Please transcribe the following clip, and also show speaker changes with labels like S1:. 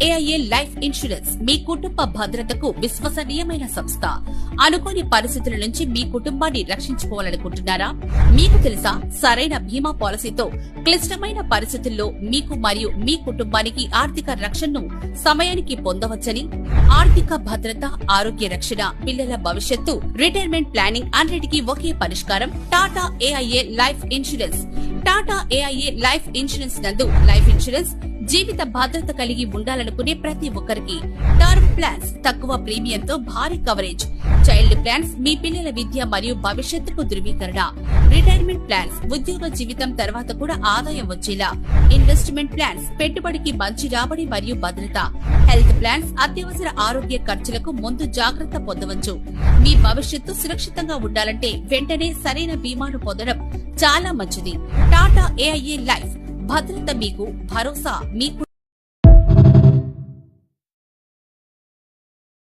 S1: AIA life insurance మీ కుటుంబ భద్రతకు విశ్వసనీయమైన సంస్థ. అనుకోని పరిస్థితుల నుంచి మీ కుటుంబాన్ని రక్షించుకోవాలనుకుంటున్నారా? మీకు తెలుసా, సరైన బీమా పాలసీతో క్లిష్టమైన పరిస్థితుల్లో మీకు మరియు మీ కుటుంబానికి ఆర్థిక రక్షణను సమయానికి పొందవచ్చని. ఆర్థిక భద్రత, ఆరోగ్య రక్షణ, పిల్లల భవిష్యత్తు, రిటైర్మెంట్ ప్లానింగ్ అన్నిటికీ ఒకే పరిష్కారం Tata AIA life insurance. Tata AIA life insurance నందు లైఫ్ ఇన్సూరెన్స్, జీవిత భద్రత కలిగి ఉండాలనుకునే ప్రతి ఒక్కరికి, టర్మ్ ప్లాన్స్ తక్కువ ప్రీమియంతో భారీ కవరేజ్, చైల్డ్ ప్లాన్స్ మీ పిల్లల విద్య మరియు భవిష్యత్తుకు ధృవీకరణ, రిటైర్మెంట్ ప్లాన్స్ ఉద్యోగ జీవితం తర్వాత కూడా ఆదాయం వచ్చేలా, ఇన్వెస్ట్మెంట్ ప్లాన్స్ పెట్టుబడికి మంచి రాబడి మరియు భద్రత, హెల్త్ ప్లాన్స్ అత్యవసర ఆరోగ్య ఖర్చులకు ముందు జాగ్రత్త పొందవచ్చు. మీ భవిష్యత్తు సురక్షితంగా ఉండాలంటే వెంటనే సరైన బీమాను పొందడం చాలా మంచిది. టాటా ఏఐఏ లైఫ్ భద్రత మీకు, భరోసా మీకు.